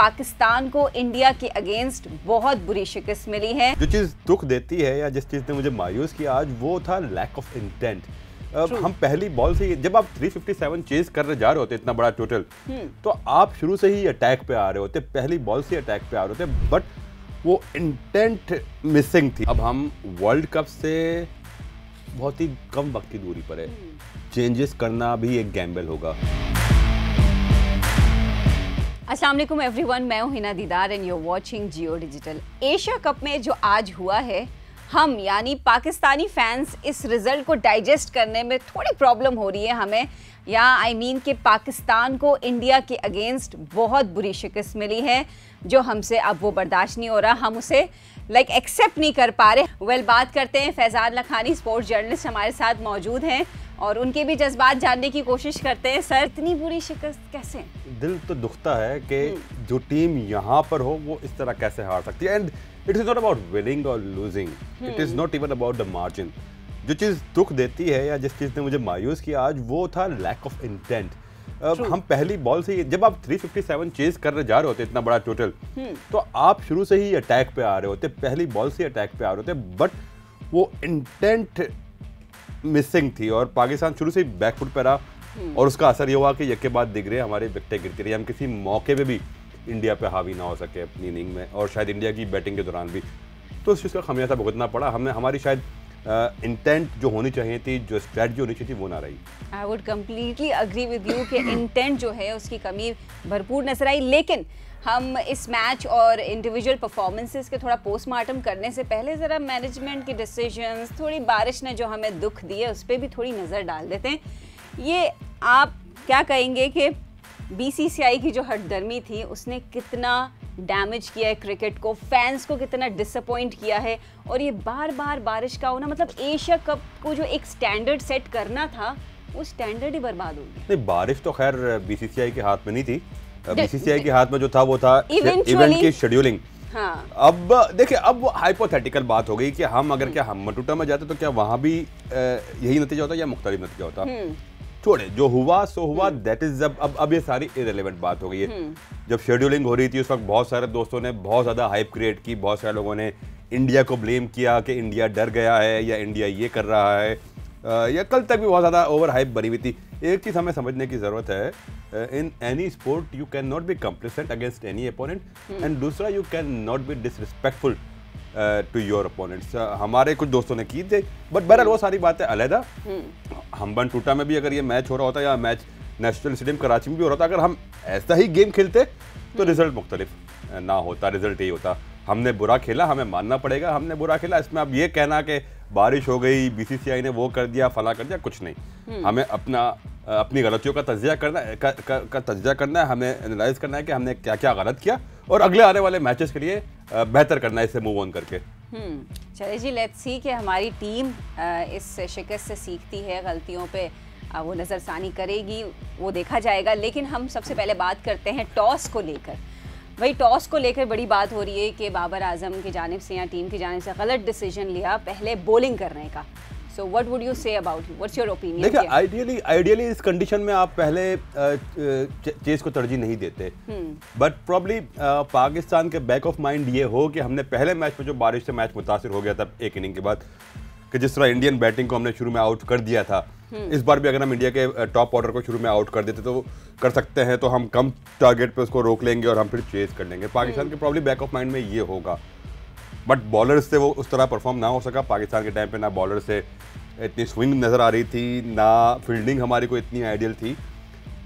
पाकिस्तान को इंडिया के अगेंस्ट बहुत बुरी शिकस्त मिली है। जो चीज दुख देती है या जिस चीज ने मुझे मायूस किया आज वो था लैक ऑफ इंटेंट। हम पहली बॉल से जब आप 357 चेज करने जा रहे होते इतना बड़ा टोटल, तो आप शुरू से ही अटैक पे आ रहे होते, पहली बॉल से अटैक पे आ रहे होते, बट वो इंटेंट मिसिंग थी। अब हम वर्ल्ड कप से बहुत ही कम वक्त की दूरी पर है, चेंजेस करना भी एक गैम्बल होगा। अस्सलाम वालेकुम एवरीवन, मैं हूं Hina Didar and you are watching Jio digital. Asia cup में जो आज हुआ है, हम यानी पाकिस्तानी फैंस इस रिजल्ट को डाइजेस्ट करने में थोड़ी प्रॉब्लम हो रही है हमें, या आई मीन कि पाकिस्तान को इंडिया के अगेंस्ट बहुत बुरी शिकस्त मिली है जो हमसे अब वो बर्दाश्त नहीं हो रहा, हम उसे एक्सेप्ट नहीं कर पा रहे। वेल, बात करते हैं, फैजान लखानी स्पोर्ट्स जर्नलिस्ट हमारे साथ मौजूद हैं और उनके भी जज्बात जानने की कोशिश करते हैं। सर, इतनी बुरी शिकस्त कैसे? दिल तो दुखता है कि जो टीम यहाँ पर हो वो इस तरह कैसे हार सकती है। And it is not about winning और losing, it is not even about the margin. जो चीज़ दुख देती है या जिस चीज़ ने मुझे मायूस किया आज वो था लैक ऑफ इंटेंट। हम पहली बॉल से जब आप 357 चेज करने जा रहे होते इतना बड़ा टोटल, तो आप शुरू से ही अटैक पे आ रहे होते, पहली बॉल से अटैक पे आ रहे होते, बट वो इंटेंट मिसिंग थी और पाकिस्तान शुरू से ही बैकफुट पे रहा। और उसका असर ये हुआ कि यके बाद दिख रहे हमारे विकेटें गिरती रही, हम किसी मौके पे भी इंडिया पे हावी ना हो सके अपनी इनिंग में, और शायद इंडिया की बैटिंग के दौरान भी। तो उस चीज़ का खमियाजा भुगतना पड़ा हमें। हमारी शायद इंटेंट जो होनी चाहिए थी, जो स्ट्रेटजी होनी चाहिए थी, वो ना रही। I would completely agree with you कि इंटेंट जो है उसकी कमी भरपूर नजर आई। लेकिन हम इस मैच और इंडिविजुअल परफॉर्मेंसेस के थोड़ा पोस्टमार्टम करने से पहले ज़रा मैनेजमेंट की डिसीजंस, थोड़ी बारिश ने जो हमें दुख दिए उस पर भी थोड़ी नज़र डाल देते हैं। ये आप क्या कहेंगे कि बीसीसीआई की जो हटदर्मी थी उसने कितना डैमेज किया है क्रिकेट को, फैंस को कितना डिसअपॉइंट किया है, और ये बार बार बारिश का होना, मतलब एशिया कप को जो एक स्टैंडर्ड सेट करना था वो स्टैंडर्ड ही बर्बाद हो गया। नहीं, बारिश तो खैर बीसीसीआई के हाथ में नहीं थी, बीसीसीआई के हाथ में जो था वो था इवेंट की शेड्यूलिंग। हाँ। अब देखिए, अब वो हाइपोथेटिकल बात हो गई कि हम अगर क्या हम मटूटा में जाते तो क्या वहां भी यही नतीजा होता या मुख्तलिफ नतीजा होता। छोड़े, जो हुआ सो हुआ, दैट इज अब ये सारी इरेलेवेंट बात हो गई है। जब शेड्यूलिंग हो रही थी उस वक्त बहुत सारे दोस्तों ने बहुत ज़्यादा हाइप क्रिएट की, बहुत सारे लोगों ने इंडिया को ब्लेम किया कि इंडिया डर गया है या इंडिया ये कर रहा है, या कल तक भी बहुत ज़्यादा ओवर हाइप बनी हुई थी। एक चीज़ हमें समझने की ज़रूरत है, in any sport you can not be complacent against any opponent, and दूसरा you can not be disrespectful to your opponents. हमारे कुछ दोस्तों ने की थे, बट बहरहाल वो सारी बातें अलहदा। हम्बन टूटा में भी अगर ये मैच हो रहा होता या मैच नेशनल स्टेडियम कराची में भी हो रहा था, अगर हम ऐसा ही गेम खेलते तो रिजल्ट मुख्तलिफ ना होता, रिजल्ट यही होता। हमने बुरा खेला, हमें मानना पड़ेगा, हमने बुरा खेला। इसमें अब ये कहना कि बारिश हो गई, बीसीसीआई ने वो कर दिया, फला कर दिया, कुछ नहीं। हमें अपनी गलतियों का तज्जिया करना है, हमें एनालाइज करना है कि हमने क्या क्या गलत किया और अगले आने वाले मैचेस के लिए बेहतर करना है, इससे मूव ऑन करके। चलिए जी, लेट्स सी कि हमारी टीम इस शिकस्त से सीखती है, गलतियों पे वो नज़रसानी करेगी, वो देखा जाएगा। लेकिन हम सबसे पहले बात करते हैं टॉस को लेकर। वही टॉस को लेकर बड़ी बात हो रही है कि बाबर आजम की जानिब से या टीम की जानिब से गलत डिसीजन लिया पहले बॉलिंग करने का। So what would you say about it? What's your opinion? देखिए, आइडियली इस कंडीशन में आप पहले चेस को तरजीह नहीं देते, बट प्रॉब्ली पाकिस्तान के बैक ऑफ माइंड ये हो कि हमने पहले मैच में जो बारिश से मैच मुतासिर हो गया था एक इनिंग के बाद, कि जिस तरह इंडियन बैटिंग को हमने शुरू में आउट कर दिया था, इस बार भी अगर हम इंडिया के टॉप ऑर्डर को शुरू में आउट कर देते तो कर सकते हैं, तो हम कम टारगेट पे उसको रोक लेंगे और हम फिर चेस कर लेंगे। पाकिस्तान के प्रॉब्ली बैक ऑफ माइंड में ये होगा, बट बॉलर्स से वो उस तरह परफॉर्म ना हो सका। पाकिस्तान के टाइम पे ना बॉलर से इतनी स्विंग नज़र आ रही थी, ना फील्डिंग हमारी को इतनी आइडियल थी,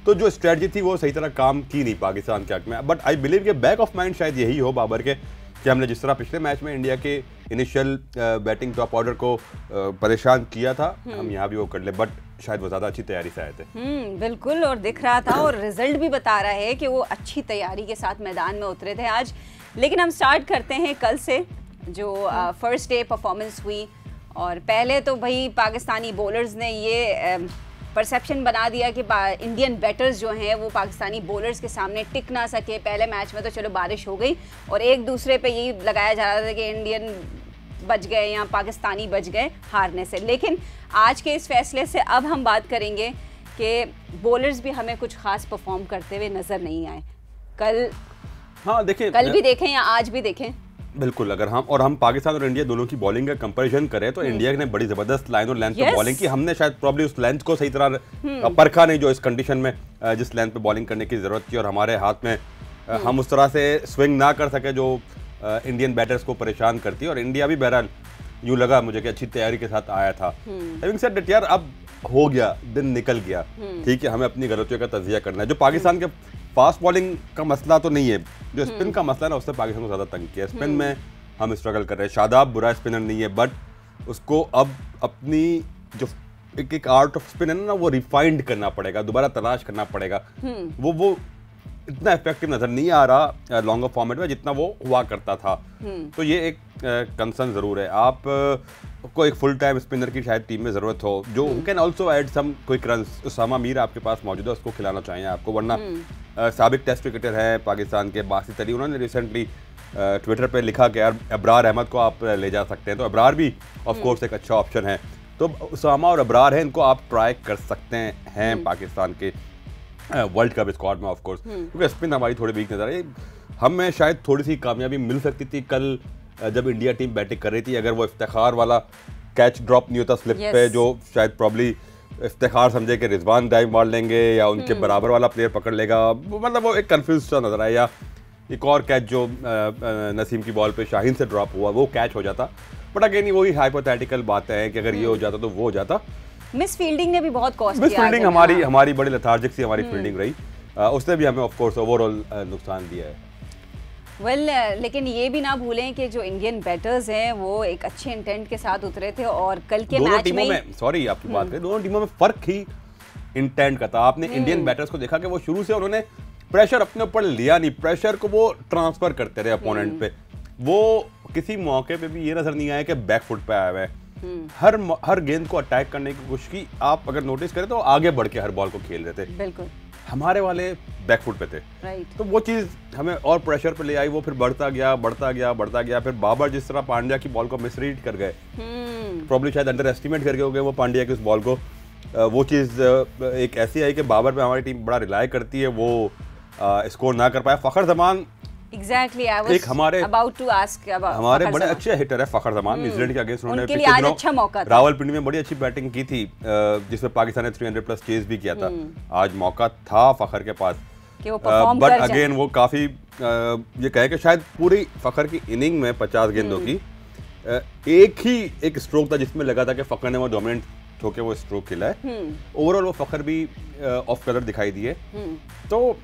तो जो स्ट्रेटजी थी वो सही तरह काम की नहीं पाकिस्तान के हक में। बट आई बिलीव कि बैक ऑफ माइंड शायद यही हो बाबर के कि हमने जिस तरह पिछले मैच में इंडिया के इनिशियल बैटिंग टॉप ऑर्डर को परेशान किया था, हम यहाँ भी वो कर ले, बट शायद वो ज़्यादा अच्छी तैयारी से आए थे। बिल्कुल, और दिख रहा था और रिजल्ट भी बता रहा है कि वो अच्छी तैयारी के साथ मैदान में उतरे थे आज। लेकिन हम स्टार्ट करते हैं कल से, जो फर्स्ट डे परफॉर्मेंस हुई। और पहले तो भाई पाकिस्तानी बॉलर्स ने ये परसेप्शन बना दिया कि इंडियन बैटर्स जो हैं वो पाकिस्तानी बॉलर्स के सामने टिक ना सके। पहले मैच में तो चलो बारिश हो गई और एक दूसरे पे यही लगाया जा रहा था कि इंडियन बच गए या पाकिस्तानी बच गए हारने से। लेकिन आज के इस फैसले से अब हम बात करेंगे कि बॉलर्स भी हमें कुछ खास परफॉर्म करते हुए नज़र नहीं आए। कल हाँ देखिए, कल भी देखें या आज भी देखें, बिल्कुल अगर हम पाकिस्तान और इंडिया दोनों की बॉलिंग का कंपैरिजन करें तो इंडिया ने बड़ी जबरदस्त लाइन और लेंथ पे बॉलिंग की। हमने शायद प्रॉब्ली उस लेंथ को सही तरह परखा नहीं जो इस कंडीशन में जिस लेंथ पे बॉलिंग करने की जरूरत थी, और हमारे हाथ में हम उस तरह से स्विंग ना कर सके जो इंडियन बैटर्स को परेशान करती है। और इंडिया भी बहरहाल यूँ लगा मुझे कि अच्छी तैयारी के साथ आया था। हैविंग सेड दैट यार अब हो गया, दिन निकल गया, ठीक है, हमें अपनी गलतियों का तजिया करना है। जो पाकिस्तान के फास्ट बॉलिंग का मसला तो नहीं है, जो स्पिन का मसला है ना उससे पाकिस्तान को ज़्यादा तंग किया। स्पिन में हम स्ट्रगल कर रहे हैं। शादाब बुरा स्पिनर नहीं है, बट उसको अब अपनी जो एक आर्ट ऑफ स्पिन है ना वो रिफाइंड करना पड़ेगा, दोबारा तलाश करना पड़ेगा। वो इतना इफेक्टिव नजर नहीं आ रहा लॉन्गर फॉर्मेट में जितना वो हुआ करता था। तो ये एक कंसर्न जरूर है। आप को एक फुल टाइम स्पिनर की शायद टीम में जरूरत हो जो can also add some quick runs. Usama Mir आपके पास मौजूद है, उसको खिलाना चाहिए आपको, वरना साबिक टेस्ट क्रिकेटर है पाकिस्तान के बासित अली, उन्होंने रिसेंटली ट्विटर पे लिखा कि यार अबरार अहमद को आप ले जा सकते हैं। तो अबरार भी ऑफ कोर्स एक अच्छा ऑप्शन है। तो उसामा और अबरार है, इनको आप ट्राई कर सकते हैं पाकिस्तान के वर्ल्ड कप स्क्वाड में ऑफ कोर्स, क्योंकि स्पिन हमारी थोड़ी वीक नजर आई। हमें शायद थोड़ी सी कामयाबी मिल सकती थी कल जब इंडिया टीम बैटिंग कर रही थी, अगर वो इफ्तिखार वाला कैच ड्रॉप नहीं होता स्लिप पे, जो शायद प्रॉब्ली इफ्तिखार समझे कि रिजवान डाइव मार लेंगे या उनके बराबर वाला प्लेयर पकड़ लेगा, मतलब वो एक कंफ्यूज सा नजर आया। या एक और कैच जो नसीम की बॉल पे शाहीन से ड्रॉप हुआ वो कैच हो जाता। बट अगेन वही हाइपोथेटिकल बातें हैं कि अगर ये हो जाता तो वो हो जाता। मिस फील्डिंग ने भी बहुत कॉस्ट किया। मिस फील्डिंग हमारी बड़ी लेथार्जिक सी हमारी फील्डिंग रही, उसने भी हमें ऑफ कोर्स ओवरऑल नुकसान दिया है। लेकिन ये भी ना भूलें कि जो इंडियन बैटर्स हैं वो एक अच्छे इंटेंट के साथ उतरे थे और कल के मैच में सॉरी आपकी बात करें, दोनों टीमों में फर्क ही इंटेंट का था। आपने इंडियन बैटर्स को देखा कि वो शुरू से उन्होंने प्रेशर अपने ऊपर लिया नहीं, प्रेशर को वो ट्रांसफर करते रहे अपोनेंट पे। वो किसी मौके पे भी ये नजर नहीं आया कि बैक फुट पे आया हुआ है। हर गेंद को अटैक करने की कोशिश की। आप अगर नोटिस करें तो आगे बढ़ के हर बॉल को खेल रहे थे। बिल्कुल हमारे वाले बैक फुट पे थे। तो वो चीज हमें और प्रेशर पे ले आई। वो फिर बढ़ता गया। फिर बाबर जिस तरह पांड्या की बॉल को मिसरीड कर गए, प्रॉब्ली शायद अंडर एस्टिमेट करके हो गए वो पांड्या की उस बॉल को। वो चीज एक ऐसी आई कि बाबर पे हमारी टीम बड़ा रिलाई करती है, वो स्कोर ना कर पाया। फखर Zaman Exactly, I was about to ask about हमारे बड़े अच्छे हिटर है फखर जमान। न्यूजीलैंड के अगेंस्ट उन्होंने उनके लिए आज अच्छा मौका था। रावलपिंडी में बड़ी अच्छी बैटिंग की थी जिसमें पाकिस्तान ने 300 प्लस चेज भी किया था। आज मौका था फखर के पास कि वो परफॉर्म कर जाए। बट अगेन वो काफी ये कहे कि शायद पूरी फखर की इनिंग में 50 गेंदों की एक ही एक स्ट्रोक था जिसमें लगा था कि फखर ने वो डोमिनेंट होके वो स्ट्रोक खेला है। ओवरऑल वो फखर भी ऑफ कलर दिखाई दिए। तो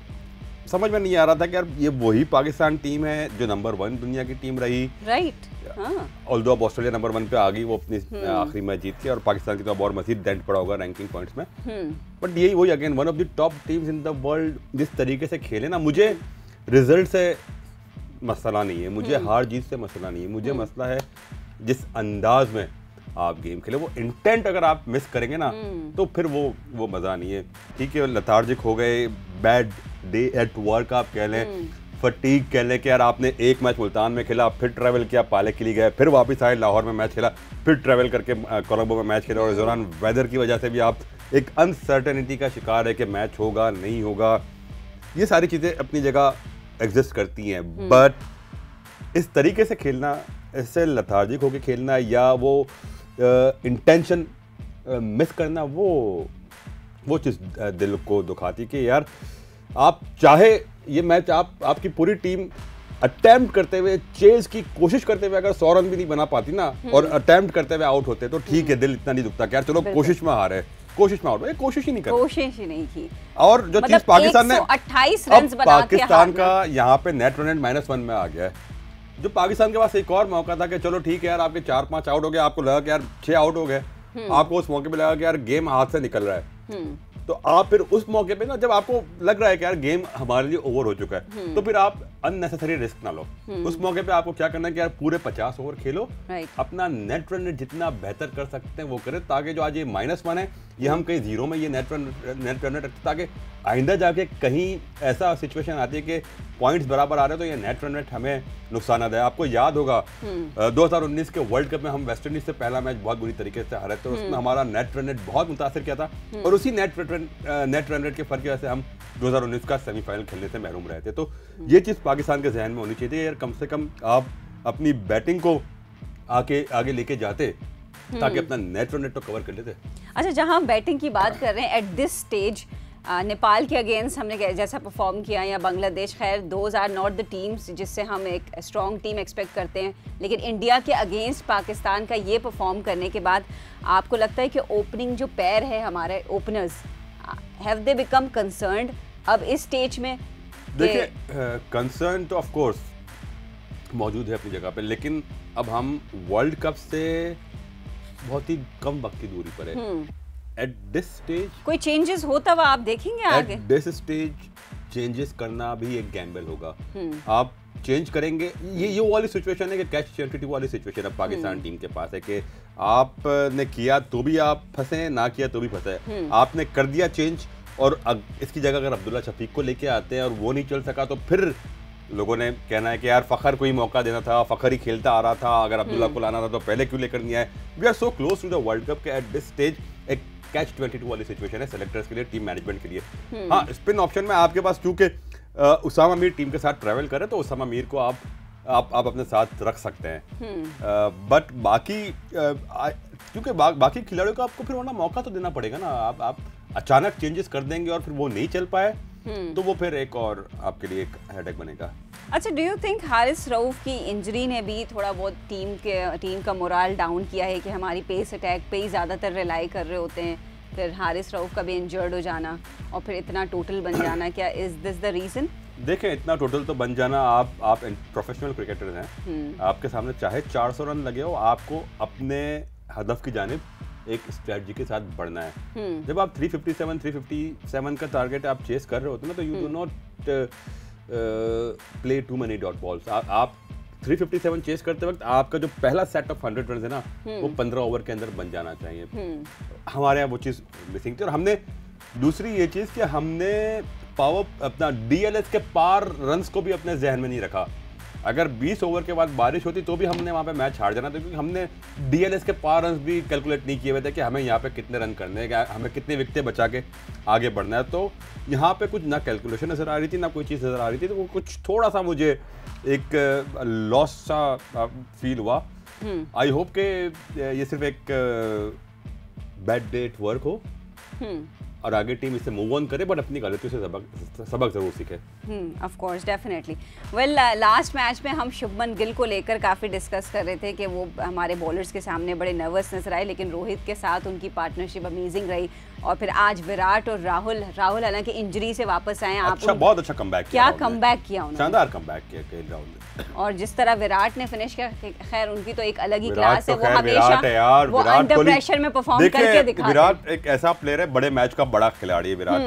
समझ में नहीं आ रहा था कि यार ये वही पाकिस्तान टीम है जो नंबर 1 दुनिया की टीम रही। राइट। ऑल्दो अब ऑस्ट्रेलिया नंबर 1 पे आ गई, वो अपनी आखिरी मैच जीत के, और पाकिस्तान की तो अब और मजीद डेंट पड़ा होगा रैंकिंग पॉइंट्स में। बट यही वही again one of the top teams in the world जिस तरीके से खेले ना, मुझे रिजल्ट से मसला नहीं है, मुझे हार जीत से मसला नहीं है, मुझे मसला है जिस अंदाज में आप गेम खेले। वो इंटेंट अगर आप मिस करेंगे ना तो फिर वो मजा नहीं है। ठीक है, लेथार्जिक हो गए, बैड डे एट वर्क आप कह लें, फटीग कह लें कि यार आपने एक मैच मुल्तान में खेला, फिर ट्रैवल किया, पाले के लिए गए, फिर वापस आए, लाहौर में मैच खेला, फिर ट्रैवल करके कोलंबो में मैच खेला, और इस दौरान वेदर की वजह से भी आप एक अनसर्टेनिटी का शिकार है कि मैच होगा नहीं होगा। ये सारी चीज़ें अपनी जगह एग्जिस्ट करती हैं, बट इस तरीके से खेलना, इससे लेथार्जिक होकर खेलना या वो इंटेंशन मिस करना, वो चीज़ दिल को दुखाती कि यार आप चाहे ये मैच आपकी पूरी टीम अटेम्प्ट करते हुए, चेज की कोशिश करते हुए अगर 100 रन भी नहीं बना पाती ना और अटेम्प्ट करते हुए आउट होते तो ठीक है, दिल इतना नहीं दुखता कि यार चलो कोशिश में हारे, कोशिश में आउट हुए, कोशिश ही नहीं कर, कोशिश ही नहीं की। और जो चीज पाकिस्तान ने 28 रन बना के पाकिस्तान का यहाँ पे नेट रन रेट -1 में आ गया है। जो पाकिस्तान के पास एक और मौका था कि चलो ठीक है यार आपके 4-5 आउट हो गए, आपको लगा कि यार 6 आउट हो गए, आपको उस मौके पे लगा कि यार गेम हाथ से निकल रहा है, तो आप फिर उस मौके पे ना जब आपको लग रहा है कि यार गेम हमारे लिए ओवर हो चुका है, तो फिर आप अननेसेसरी रिस्क ना लो। उस मौके पे आपको क्या करना है कि यार पूरे 50 ओवर खेलो, अपना नेट रन रेट जितना बेहतर कर सकते हैं वो करें, ताकि जो आज ये -1 है ये हम कहीं 0 में ये नेट रन रेट रखते, ताकि आइंदा जाके कहीं ऐसा सिचुएशन आती है कि पॉइंट्स बराबर आ रहे हैं तो ये नेट रन रेट हमें नुकसान है। आपको याद होगा 2019 के वर्ल्ड कप में हम वेस्ट इंडीज से पहला मैच बहुत बुरी तरीके से हारे थे, उसमें हमारा नेट रन रेट बहुत मुतासिर किया था, और उसी नेट रन रेट के फर्क की वजह से हम 2019 का सेमीफाइनल खेलने से महरूम रहे थे। तो ये चीज पाकिस्तान के जहन में होनी चाहिए यार, कम से कम आप अपनी बैटिंग को आगे लेके जाते ताकि अपना नेट रन रेट तो कवर कर लेते। अच्छा, जहां हम बैटिंग की बात कर रहे हैं एट दिस स्टेज, नेपाल के अगेंस्ट हमने जैसा परफॉर्म किया या बांग्लादेश, खैर those are not the teams जिससे हम एक स्ट्रॉन्ग टीम एक्सपेक्ट करते हैं, लेकिन इंडिया के अगेंस्ट पाकिस्तान का ये परफॉर्म करने के बाद आपको लगता है कि ओपनिंग जो पैर है हमारे openers, have they become concerned अब इस स्टेज में? देखिए कंसर्न तो ऑफ कोर्स मौजूद है अपनी जगह पे, लेकिन अब हम वर्ल्ड कप से बहुत ही कम वक्त की दूरी पर है। एट दिस स्टेज कोई चेंजेस होता हुआ आप देखेंगे आगे? एट दिस स्टेज चेंजेस करना भी एक गैम्बल होगा। आप चेंज करेंगे, ये वाली सिचुएशन है कि कैच 22 वाली सिचुएशन अब पाकिस्तान टीम के पास है कि आपने किया तो भी आप फंसे, ना किया तो भी फंसे। आपने कर दिया चेंज और इसकी जगह अगर अब्दुल्ला शफीक को लेके आते हैं और वो नहीं चल सका तो फिर लोगों ने कहना है कि यार फ़खर को ही मौका देना था, फ़खर ही खेलता आ रहा था, अगर अब्दुल्ला को लाना था तो पहले क्यों लेकर नहीं आए। We are so close to the world cup के एट दिस स्टेज एक कैच 22 वाली सिचुएशन है सेलेक्टर्स के लिए, टीम मैनेजमेंट के लिए। हाँ, स्पिन ऑप्शन में आपके पास क्योंकि उसामा मीर टीम के साथ ट्रैवल करे तो उसामा मीर को आप अपने साथ रख सकते हैं, बट बाकी क्योंकि बाकी खिलाड़ियों को आपको फिर वरना मौका तो देना पड़ेगा ना। आप अचानक चेंजेस कर देंगे और फिर वो नहीं चल पाए तो वो फिर एक और आपके लिए एक हेडेक बनेगा। अच्छा, do you think Haris Rauf की इंजरी ने भी थोड़ा बहुत टीम का मोराल डाउन किया है कि हमारी पेस अटैक पे ही ज़्यादातर रिलाई कर रहे होते हैं, फिर हारिस रऊफ का भी इंजर्ड हो जाना और फिर इतना टोटल बन जाना, क्या इज दिस द रीज़न? देखें, इतना टोटल तो बन जाना, आप प्रोफेशनल क्रिकेटर्स हैं, आपके सामने चाहे 400 रन लगे हो, आपको अपने हदफ की जानिब एक स्ट्रेटजी के साथ बढ़ना है। जब आप 357 का टारगेट आप चेस कर रहे होते हैं ना, तो you do not play too many dot balls. आप 357 चेस करते वक्त आपका जो पहला सेट ऑफ 100 रन है ना, वो 15 ओवर के अंदर बन जाना चाहिए। हमारे यहाँ वो चीज़ मिसिंग थी। और हमने दूसरी ये चीज़ कि हमने पावर अपना डीएलएस के पार रन्स को भी अपने जहन में नहीं रखा। अगर 20 ओवर के बाद बारिश होती तो भी हमने वहाँ पे मैच हार जाना था, क्योंकि हमने डीएलएस के पार रन्स भी कैलकुलेट नहीं किए हुए थे कि हमें यहाँ पे कितने रन करने हैं, हमें कितने विकेटें बचा के आगे बढ़ना है। तो यहाँ पे कुछ ना कैलकुलेशन नज़र आ रही थी, ना कोई चीज़ नज़र आ रही थी, तो वो कुछ थोड़ा सा मुझे एक लॉस सा फील हुआ। आई होप के ये सिर्फ एक बैड डे एट वर्क हो और आगे टीम इससे मूव ऑन करे, बट अपनी गलतियों से सबक जरूर सीखे। Of course, definitely. Well, last match में हम शुभमन गिल को लेकर काफ़ी डिस्कस कर रहे थे कि वो हमारे बॉलर्स के सामने बड़े नर्वस नजर आए, लेकिन रोहित के साथ उनकी पार्टनरशिप अमेजिंग रही। और फिर आज विराट और राहुल हालांकि इंजरी से वापस आए। अच्छा, बहुत अच्छा कमबैक किया, क्या कमबैक किया उन्होंने, शानदार कमबैक किया राहुल ने। और जिस तरह विराट ने फिनिश किया, खैर उनकी तो एक अलग ही क्लास है, वो हमेशा वो अंडर प्रेशर में परफॉर्म करके दिखाते हैं। विराट एक ऐसा प्लेयर है, बड़े मैच का बड़ा खिलाड़ी है विराट।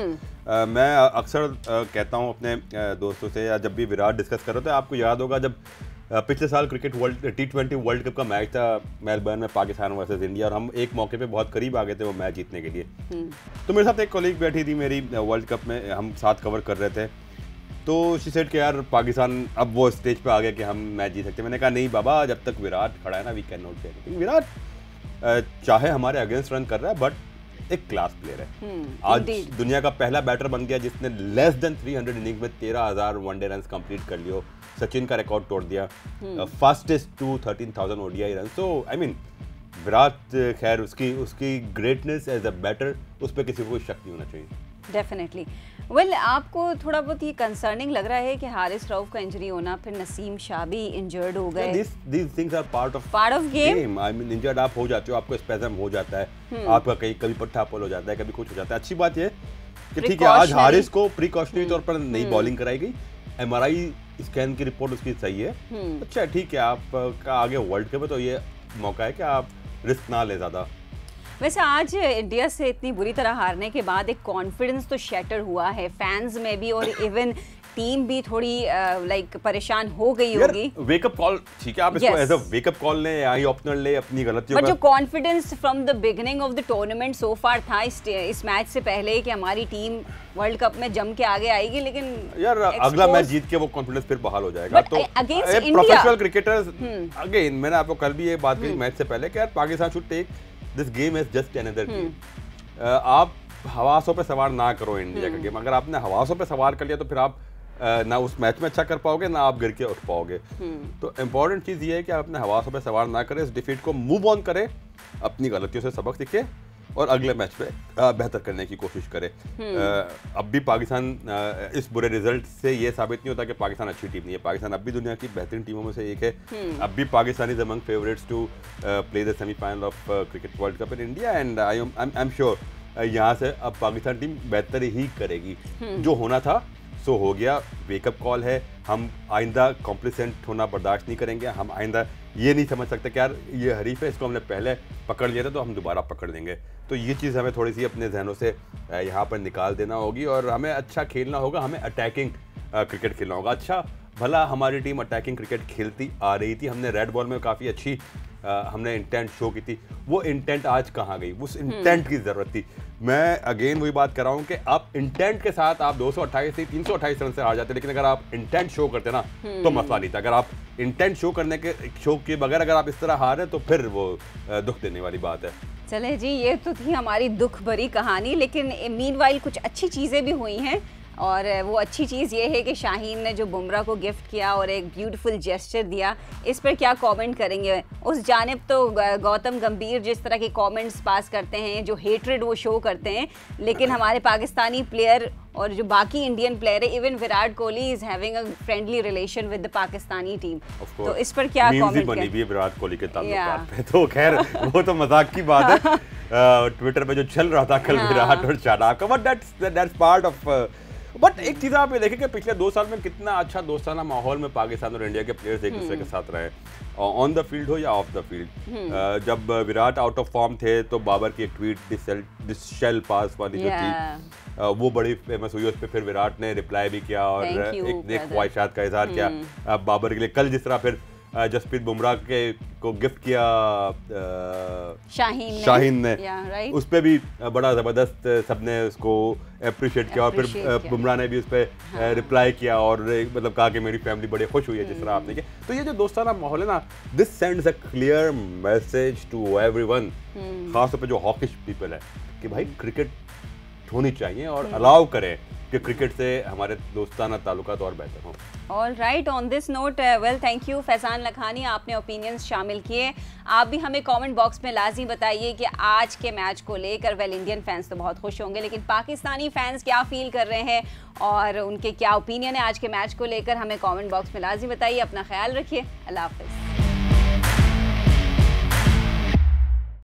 मैं अक्सर कहता हूं अपने दोस्तों से, या जब भी विराट डिस्कस कर रहे थे, आपको याद होगा जब पिछले साल क्रिकेट T20 वर्ल्ड कप का मैच था मेलबर्न में, पाकिस्तान वर्सेस इंडिया, और हम एक मौके पे बहुत करीब आ गए थे वो मैच जीतने के लिए। तो मेरे साथ एक कॉलीग बैठी थी मेरी, वर्ल्ड कप में हम साथ कवर कर रहे थे, तो शी सेड कि यार पाकिस्तान अब वो स्टेज पे आ गया कि हम मैच जीत सकते हैं। मैंने कहा नहीं बाबा, जब तक विराट खड़ा है ना, we can not say anything. Virat चाहे हमारे अगेंस्ट रन कर रहा है, बट एक क्लास प्लेयर है। आज दुनिया का पहला बैटर बन गया जिसने लेस देन 300 इनिंग्स में 13,000 वनडे रन कंप्लीट कर लियो। सचिन का रिकॉर्ड तोड़ दिया, fastest to 13,000 ODI run. So I mean Virat, खैर उसकी ग्रेटनेस एज अ बैटर, उस पर किसी को कोई शक नहीं होना चाहिए। डेफिनेटली। वेल, आपको थोड़ा बहुत ये कंसर्निंग लग रहा है कि हारिस रऊफ का इंजरी होना, फिर नसीम शाह भी इंजर्ड हो गए। These things are part of game. I mean, injured आप हो जाते हो, आपको स्पेज़म हो जाता है, आपका कभी पट्टा पोल हो जाता है, कभी कुछ हो जाता है। अच्छी बात ये कि ठीक है, आज हारिस को प्रिकॉशनरी तौर पर नई बॉलिंग कराई गई, MRI स्कैन की रिपोर्ट उसकी सही है। अच्छा ठीक है, आप आगे वर्ल्ड कप है तो ये मौका है कि आप रिस्क ना ले ज़्यादा। वैसे आज इंडिया से इतनी बुरी तरह हारने के बाद एक कॉन्फिडेंस तो शैटर हुआ है फैंस में भी, और इवन टीम भी थोड़ी लाइक परेशान हो गई होगी। वेकअप कॉल, ठीक है, आप इसको एज अ वेकअप कॉल ले, आई ओपनर ले, अपनी गलतियों का। जो confidence from the beginning of the tournament so far था इस मैच से पहले कि हमारी टीम वर्ल्ड कप में जम के आगे आएगी, लेकिन यार अगला मैच जीत के वो कॉन्फिडेंस फिर बहाल हो जाएगा। तो प्रोफेशनल क्रिकेटर्स, अगेन मैंने आपको कल भी ये बात कही मैच से पहले कि यार Pakistan should take this game is just another game. आप हवासों पे सवार ना करो इंडिया का गेम। अगर आपने हवासों पे सवार कर लिया तो फिर आप ना उस मैच में अच्छा कर पाओगे, ना आप गिर के उठ पाओगे। तो इम्पोर्टेंट चीज़ ये है कि आप अपने हवासों पे सवार ना करें, इस डिफीट को मूव ऑन करें, अपनी गलतियों से सबक सीखें और अगले मैच पे बेहतर करने की कोशिश करें। अब भी पाकिस्तान इस बुरे रिजल्ट से ये साबित नहीं होता कि पाकिस्तान अच्छी टीम नहीं है। पाकिस्तान अब भी दुनिया की बेहतरीन टीमों में से एक है। अब भी Pakistan is among favourites to play the semifinal of cricket world cup in India and I am sure यहाँ से अब पाकिस्तान टीम बेहतर ही करेगी। जो होना था सो हो गया, वेकअप कॉल है। हम आइंदा कॉम्प्लिसेंट होना बर्दाश्त नहीं करेंगे। हम आइंदा ये नहीं समझ सकते कि यार ये हरीफ है, इसको हमने पहले पकड़ लिया था तो हम दोबारा पकड़ लेंगे। तो ये चीज़ हमें थोड़ी सी अपने जहनों से यहाँ पर निकाल देना होगी और हमें अच्छा खेलना होगा, हमें अटैकिंग क्रिकेट खेलना होगा। अच्छा भला हमारी टीम अटैकिंग क्रिकेट खेलती आ रही थी, हमने रेड बॉल में काफ़ी अच्छी हमने इंटेंट शो की थी। वो इंटेंट आज कहाँ गई? उस इंटेंट की ज़रूरत थी। मैं अगेन वही बात कर रहा हूँ कि आप इंटेंट के साथ आप 228 से 328 रन से हार जाते, लेकिन अगर आप इंटेंट शो करते ना तो मसला नहीं था। अगर आप इंटेंट शो के बगैर अगर आप इस तरह हारे तो फिर वो दुख देने वाली बात है। चले जी, ये तो थी हमारी दुख भरी कहानी, लेकिन मीनवाइल कुछ अच्छी चीज़ें भी हुई हैं और वो अच्छी चीज़ ये है कि शाहीन ने जो बुमराह को गिफ्ट किया और एक ब्यूटीफुल जेस्चर दिया, इस पर क्या कमेंट करेंगे? उस जानिब तो गौतम गंभीर जिस तरह के कमेंट्स पास करते हैं, जो हेट्रेड वो शो करते हैं, लेकिन हमारे पाकिस्तानी प्लेयर और जो बाकी इंडियन प्लेयर है, even Virat Kohli is having a friendly relation with the Pakistani team. तो इस पर क्या कमेंट बनी भी है विराट कोहली के ताल्लुकात पे? तो खैर वो तो मजाक की बात है। ट्विटर पे जो चल रहा था कल विराट और शादाब का, but that's part of. But एक चीज़ आप ये देखें कि पिछले 2 साल में कितना अच्छा दोस्ताना माहौल में पाकिस्तान और इंडिया के प्लेयर्स एक दूसरे के साथ रहे, ऑन द फील्ड हो या ऑफ द फील्ड। जब विराट आउट ऑफ फॉर्म थे तो बाबर की एक ट्वीट दिस शेल पास वाली जो थी वो बड़ी फेमस हुई। उस पर फिर विराट ने रिप्लाई भी किया और एक नेक ख्वाहिशात का इजहार किया बाबर के लिए। कल जिस तरह फिर जसप्रीत बुमराह को गिफ्ट किया शाहीन ने, उस पर भी बड़ा ज़बरदस्त सबने उसको अप्रिशिएट किया और फिर बुमराह ने भी उस पर रिप्लाई किया और मतलब कहा कि मेरी फैमिली बड़ी खुश हुई है जिस तरह आपने किया। तो ये जो दोस्ताना माहौल है ना, this sends a clear message to everyone, खासतौर पर जो हॉकिश पीपल है, कि भाई क्रिकेट होनी चाहिए और अलाउ करें कि क्रिकेट से हमारे दोस्ताना ताल्लुकात और बेहतर हों। All right, on this note well thank you Faizan Lakhani, आपने ओपिनियंस शामिल किए। आप भी हमें कमेंट बॉक्स में लाजमी बताइए कि आज के मैच को लेकर वेल इंडियन फैंस तो बहुत खुश होंगे, लेकिन पाकिस्तानी फैंस क्या फील कर रहे हैं और उनके क्या ओपिनियन है आज के मैच को लेकर, हमें कमेंट बॉक्स में लाजमी बताइए। अपना ख्याल रखिए, अल्लाह हाफिज़।